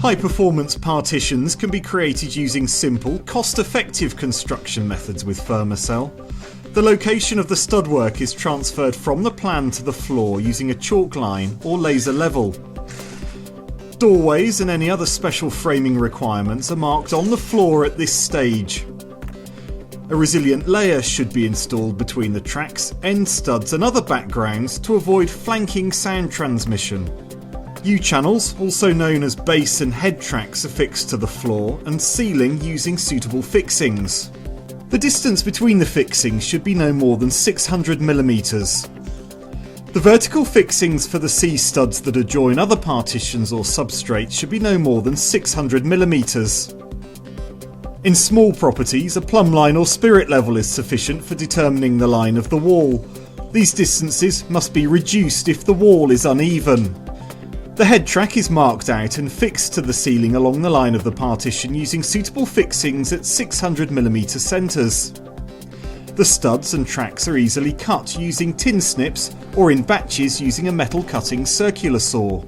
High-performance partitions can be created using simple, cost-effective construction methods with Fermacell. The location of the studwork is transferred from the plan to the floor using a chalk line or laser level. Doorways and any other special framing requirements are marked on the floor at this stage. A resilient layer should be installed between the tracks, end studs and other backgrounds to avoid flanking sound transmission. U-channels, also known as base and head tracks, are fixed to the floor and ceiling using suitable fixings. The distance between the fixings should be no more than 600mm. The vertical fixings for the C-studs that adjoin other partitions or substrates should be no more than 600mm. In small properties, a plumb line or spirit level is sufficient for determining the line of the wall. These distances must be reduced if the wall is uneven. The head track is marked out and fixed to the ceiling along the line of the partition using suitable fixings at 600mm centres. The studs and tracks are easily cut using tin snips or in batches using a metal cutting circular saw.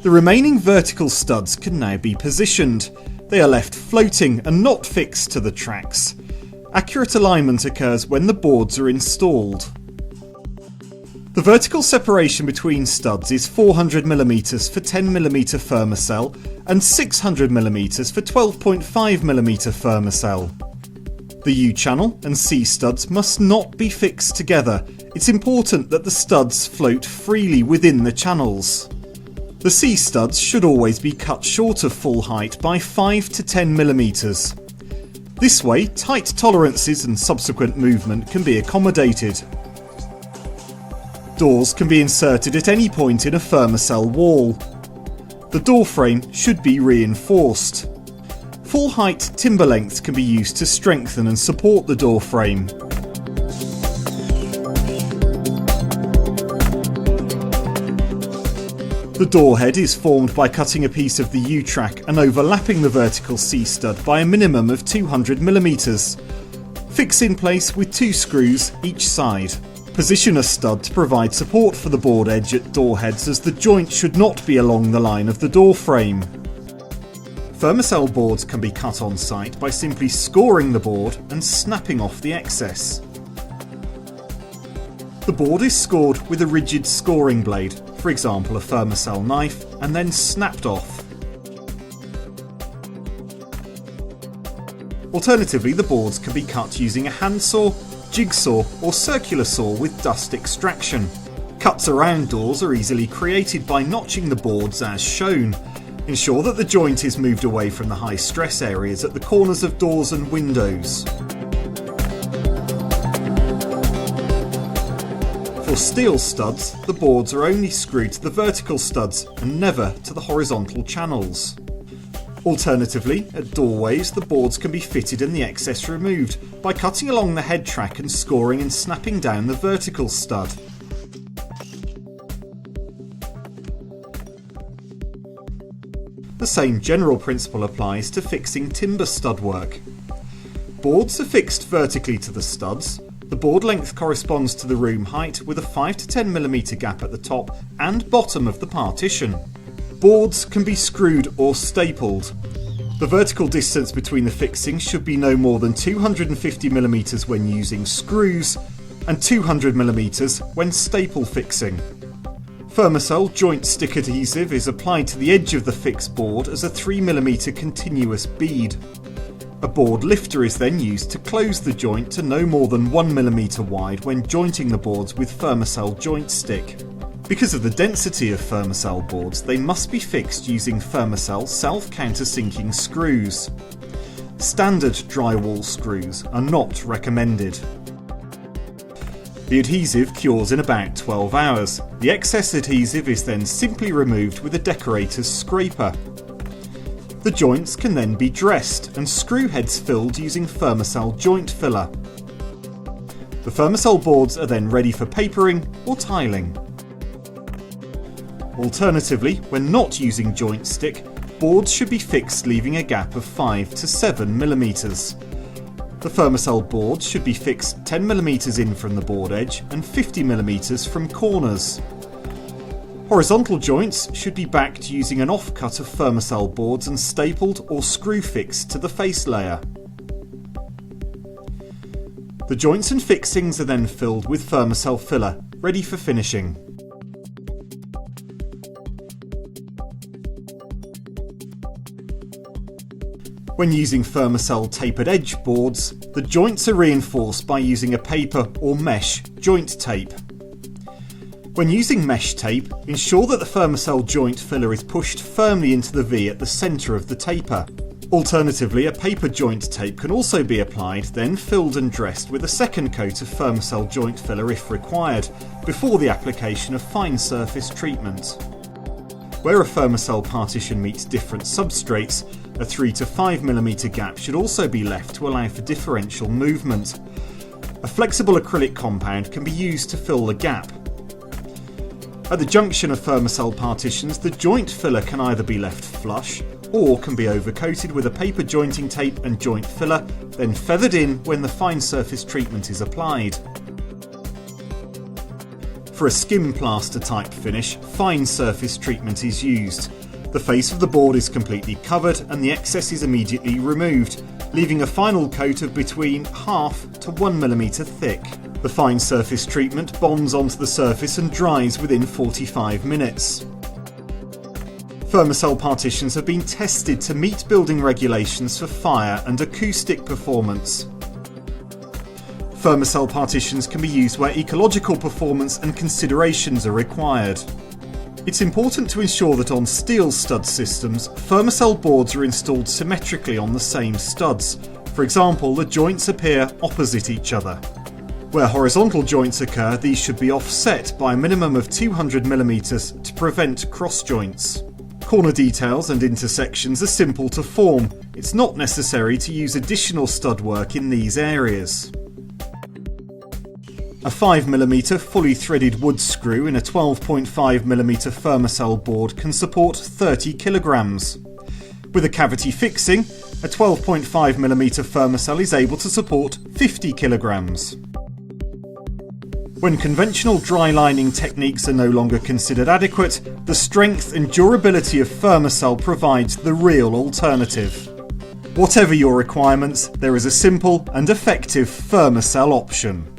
The remaining vertical studs can now be positioned. They are left floating and not fixed to the tracks. Accurate alignment occurs when the boards are installed. The vertical separation between studs is 400mm for 10mm Fermacell and 600mm for 12.5mm Fermacell. The U-channel and C-studs must not be fixed together. It's important that the studs float freely within the channels. The C-studs should always be cut short of full height by 5 to 10mm. This way, tight tolerances and subsequent movement can be accommodated. Doors can be inserted at any point in a Fermacell wall. The door frame should be reinforced. Full height timber lengths can be used to strengthen and support the door frame. The door head is formed by cutting a piece of the U-track and overlapping the vertical C-stud by a minimum of 200mm. Fix in place with 2 screws each side. Position a stud to provide support for the board edge at door heads, as the joint should not be along the line of the door frame. Fermacell boards can be cut on site by simply scoring the board and snapping off the excess. The board is scored with a rigid scoring blade, for example a Fermacell knife, and then snapped off. Alternatively, the boards can be cut using a handsaw, jigsaw or circular saw with dust extraction. Cuts around doors are easily created by notching the boards as shown. Ensure that the joint is moved away from the high stress areas at the corners of doors and windows. For steel studs, the boards are only screwed to the vertical studs and never to the horizontal channels. Alternatively, at doorways, the boards can be fitted and the excess removed by cutting along the head track and scoring and snapping down the vertical stud. The same general principle applies to fixing timber stud work. Boards are fixed vertically to the studs. The board length corresponds to the room height with a 5 to 10mm gap at the top and bottom of the partition. Boards can be screwed or stapled. The vertical distance between the fixings should be no more than 250mm when using screws and 200mm when staple fixing. Fermacell joint stick adhesive is applied to the edge of the fixed board as a 3mm continuous bead. A board lifter is then used to close the joint to no more than 1mm wide when jointing the boards with Fermacell joint stick. Because of the density of Fermacell boards, they must be fixed using Fermacell self-countersinking screws. Standard drywall screws are not recommended. The adhesive cures in about 12 hours. The excess adhesive is then simply removed with a decorator's scraper. The joints can then be dressed and screw heads filled using Fermacell joint filler. The Fermacell boards are then ready for papering or tiling. Alternatively, when not using joint stick, boards should be fixed leaving a gap of 5 to 7 mm. The Fermacell boards should be fixed 10 mm in from the board edge and 50 mm from corners. Horizontal joints should be backed using an offcut of Fermacell boards and stapled or screw fixed to the face layer. The joints and fixings are then filled with Fermacell filler, ready for finishing. When using Fermacell tapered edge boards, the joints are reinforced by using a paper or mesh joint tape. When using mesh tape, ensure that the Fermacell joint filler is pushed firmly into the V at the centre of the taper. Alternatively, a paper joint tape can also be applied, then filled and dressed with a second coat of Fermacell joint filler if required, before the application of fine surface treatment. Where a Fermacell partition meets different substrates, a 3 to 5 mm gap should also be left to allow for differential movement. A flexible acrylic compound can be used to fill the gap. At the junction of Fermacell partitions, the joint filler can either be left flush or can be overcoated with a paper jointing tape and joint filler, then feathered in when the fine surface treatment is applied. For a skim plaster type finish, fine surface treatment is used. The face of the board is completely covered and the excess is immediately removed, leaving a final coat of between half to 1 mm thick. The fine surface treatment bonds onto the surface and dries within 45 minutes. Fermacell partitions have been tested to meet building regulations for fire and acoustic performance. Fermacell partitions can be used where ecological performance and considerations are required. It's important to ensure that on steel stud systems, Fermacell boards are installed symmetrically on the same studs. For example, the joints appear opposite each other. Where horizontal joints occur, these should be offset by a minimum of 200 mm to prevent cross joints. Corner details and intersections are simple to form. It's not necessary to use additional stud work in these areas. A 5mm fully threaded wood screw in a 12.5mm Fermacell board can support 30 kg. With a cavity fixing, a 12.5mm Fermacell is able to support 50 kg. When conventional dry lining techniques are no longer considered adequate, the strength and durability of Fermacell provides the real alternative. Whatever your requirements, there is a simple and effective Fermacell option.